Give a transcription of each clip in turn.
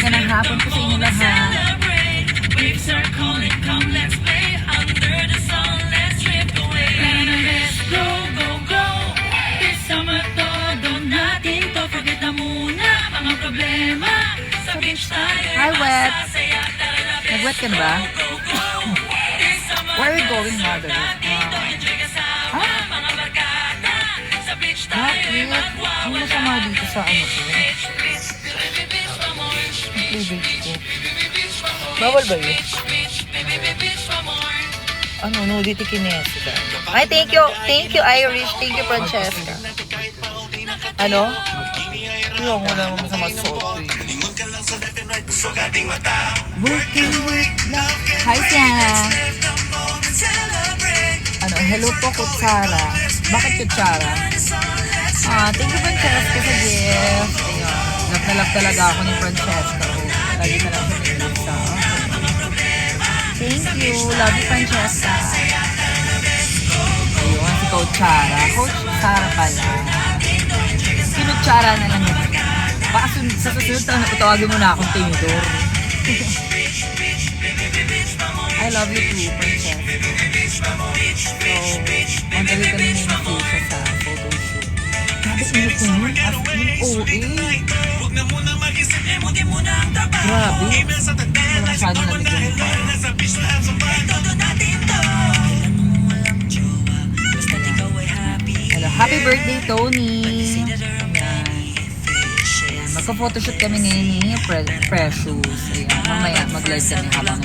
Magandang hapon po sa inyo lahat. Waves are calling, come let's play under the sun, let's drift away. Let's go, go, go. This summer todo natin to. Forget na muna mga problema. Sa beach tayo. Hi, Wet. Nag-wet ka na ba? Where are we going, mother? Bakit? Ano masama dito sa ano ko? Playbake ko. Bawal ba yun? Ano, nudity kinesia. Ay, thank you. Thank you, Irish. Thank you, Francesca. Ano? Hindi ako wala naman sa masot. Working with love. Hi, Sienna. Ano, hello po, Kutsara. Bakit Kutsara? Thank you, Francesca, sa gift. Ayun. Love na love talaga ako ni Francesca. Lagi na lang sa gift. Thank you. Love you, Francesca. Ayun, si Coach Chara. Coach Chara pala. Sinod Chara na lang yun. Baka sa susunod na tawagin mo na akong Tinidor. I love you too, Francesca. So, magdali kami na yung siya sa photoshoot. Grabe, init ko yun. As in, Grabe. Wala masyado nabigyan pa. Hello, happy birthday, Tony. Ayan, magka-photoshoot kami ngayon ni Precious. Ayan, mamaya mag-live kami habang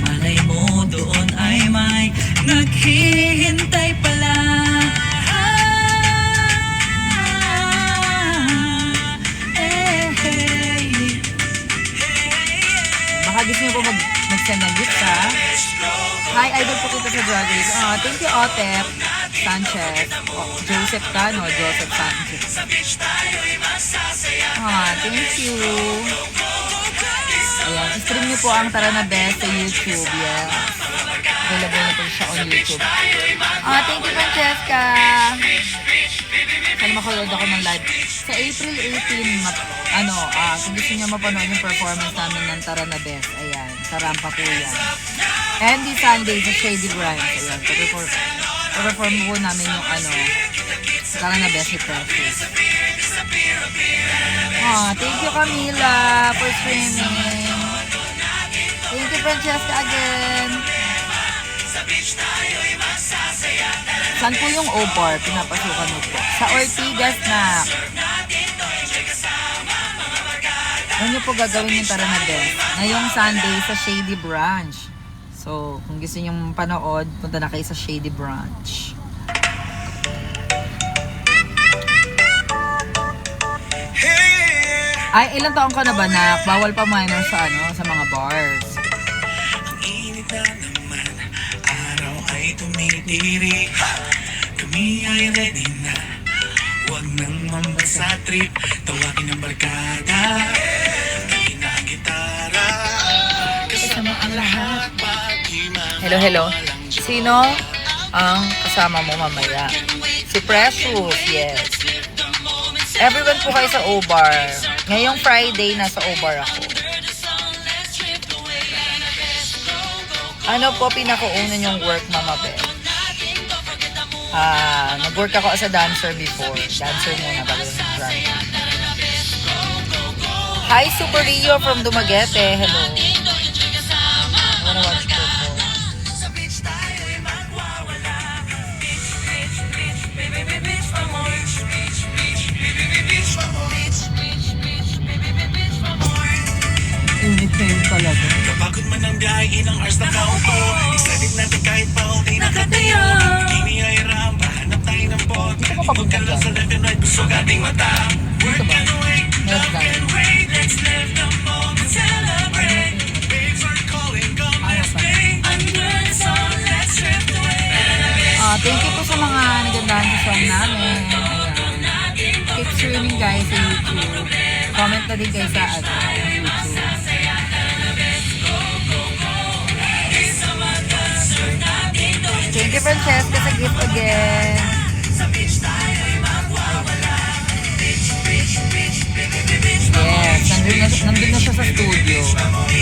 malay mo doon ay may naghihintay pala. Baka gusto niyo po mag-send ng gift, ha? Hi, idol po kita sa Drag Race. Thank you, Otep Sanchez. Joseph Cano, Joseph Sanchez. Thank you. Ayan, stream niyo po ang Tara na Best sa YouTube. Yes. Available na po siya on YouTube. Thank you, Francesca. Sana makulod ako ng live. Sa April 18, kung gusto niyo mapanood yung performance namin ng Tara na Best, ayan, sa Rampa po yan. And the Sunday sa Shady Branch, ayan, perform po namin yung Tara na Best ni Precious. Thank you, Camila, for streaming. Thank you, Francesca, again. Saan po yung O-Bar? Pinapasukan mo po. Sa Ortigas na. Ano nyo po gagawin yung Tara na Best? Ngayong Sunday sa Shady Branch. So, kung gusto nyo panood, punta na kayo sa Shady Branch. Ay, ilang taon ka na ba, Nak? Bawal pa minor sa sa mga bars. Ang init na naman, araw ay tumitiri. Kami ay ready na, huwag nang mambasa trip. Tawagin ang barkada, tagin na ang gitara. Kasama ang lahat, Hello, hello. Sino ang kasama mo mamaya? Si Precious, yes. Everyone po kayo sa O-Bar. Ngayong Friday, nasa O-Bar ako. Ano po pinakauna yung work, Mama Beth? Nag-work ako as a dancer before. Dancer muna bago yung drag. Hi, Super Rio from Dumaguete. Hello. I wanna watch perform. Init na yun talaga. Kapagod man ang biyahe, ilang hours na kaupo. Excited natin kahit pa ulti nakatayo. Kini ay ramba, hanap tayo ng pot. Huwag ka lang sa left and right, busog ating mata. Work and wait, love and wait. Let's live the moment, celebrate. Waves are calling, come let's play. Under the sun, let's drift away. Thank you po sa mga nagandahan sa song namin. Ayan. Keep streaming guys sa YouTube. Comment na din kayo sa YouTube. Thank you, Francesca, sa gift again. sa studio.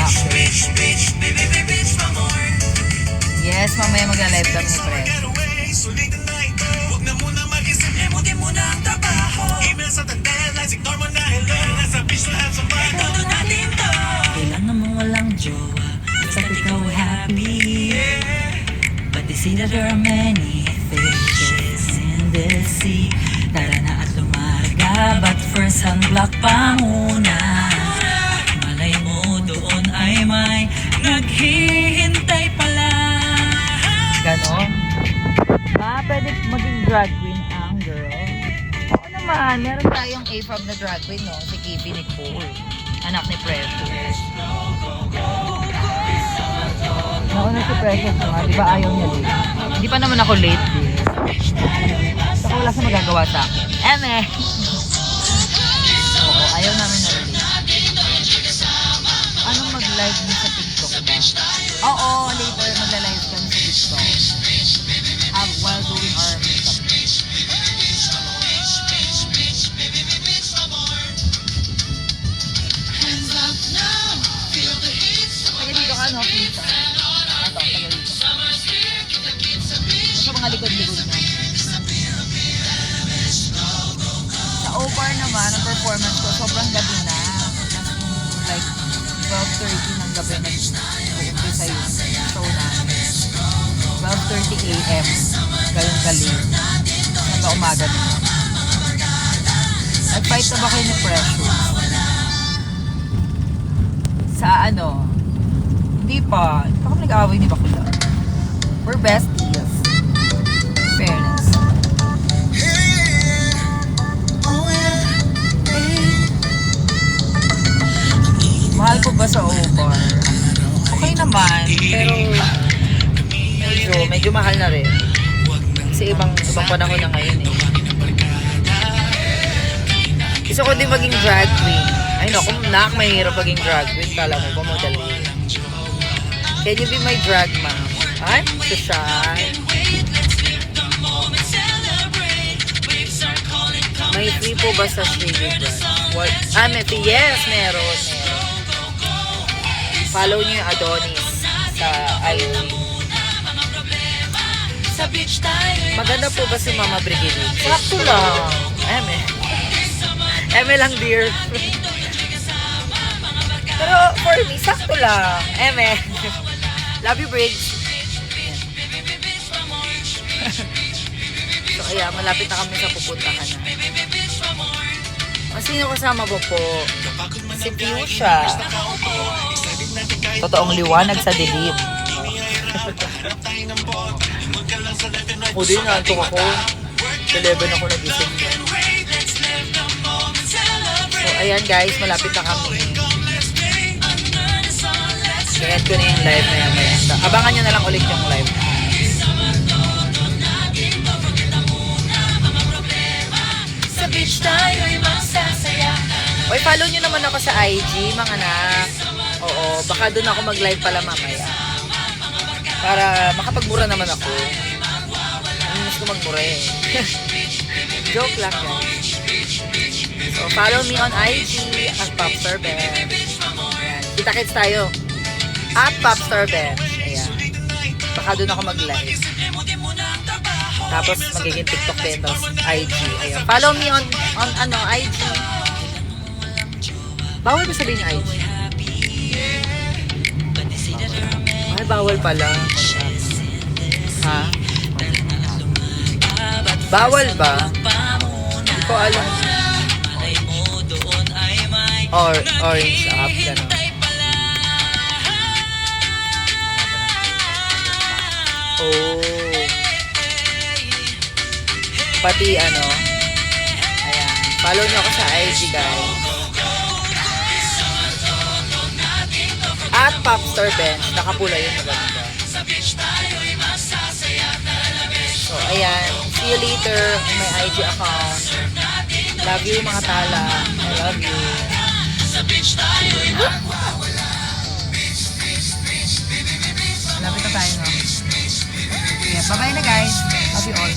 Actually. Yes, mamaya magla-live kami ni Press. Huwag na muna mag-isip, limutin mo na ang trabaho. Email sa deadlines, ignore mo na hello. Nasa beach lahat sa bar, todo natin to. Kailan naman walang jowa, basta ikaw happy. But they say that there are many fishes in the sea. Tara na at lumarga, but first sunblock pa muna. Malay mo doon ay may naghihintay pala. Ganon. Pwede maging drag queen ang girl. Oo naman, meron tayong AFAB na drag queen, no? Si Kibi Nicole. Anak ni Precious. Nauna si Precious nga, di ba ayaw niya late? Hindi pa naman ako late, din. Saka wala siya magagawa sa akin. Oo, ayaw namin na late. Anong mag-live niyo sa TikTok ba? Oo, later magla-live kami sa TikTok. While doing our makeup. Taga dito ka, no? Kita. Ito, taga dito. Sa mga likod-likod na. Sa OPAR naman, ang performance ko, sobrang gabi na. Like, 12:30 ng gabi nag-uumpisa yung show namin. 12:30 a.m. Gayong galing. Hanggang umaga na. Nag-fight na ba kayo ni Precious? Sa ano? Hindi pa. Hindi pa kami nag-aaway ni Bakula. We're besties. Fairness. Mahal ko ba sa OPAR? Okay naman, pero medyo mahal na rin. Kasi ibang panahon na ngayon eh. Gusto ko din maging drag queen. Ay no, kung mahirap maging drag queen, kala mo ba madali? Can you be my drag mom? Ay, so shy. May free po ba sa Shady Brand? What? May free? Yes, meron. Follow niyo yung Adonis sa IG. Maganda po ba si Mama Brigide? Sakto lang. Eme lang, dear. Pero for me, sakto lang. Eme. Love you, Briggs. So, kaya malapit na kami sa pupuntahan na. Sino kasama po po? Si Fuchsia. Totoong liwanag sa dilim. Ako din, nantok ako. 11 ako nagising. So, ayan guys, malapit na kami. I-end ko na yung live na yan. Abangan nyo na lang ulit yung live. Sa beach tayo'y magsasaya. Oy, follow nyo naman ako sa IG, mga anak. Oo, baka doon ako mag-live pala mamaya. Para makapagmura naman ako. Gusto ko magmura eh. Joke lang guys. So, follow me on IG at PopStarBench. Ayan. Kita-kits tayo. At PopStarBench. Ayan. Baka doon ako mag-live. Tapos magiging TikTok din. Tapos IG. Ayan. Follow me on IG. Bawal ba sabihin yung IG? Ay, bawal pala. Ha? Bawal ba? Hindi ko alam. Or orange up, gano'n. Oh. Pati ano. Ayan. Follow nyo ako sa IG, guys. At PopStarBench. Nakapula yun, maganda. So, ayan. See you later in my IG account. Love you, mga tala. I love you. Lapit na tayo, no? Yeah, bye-bye na, guys. Love you all.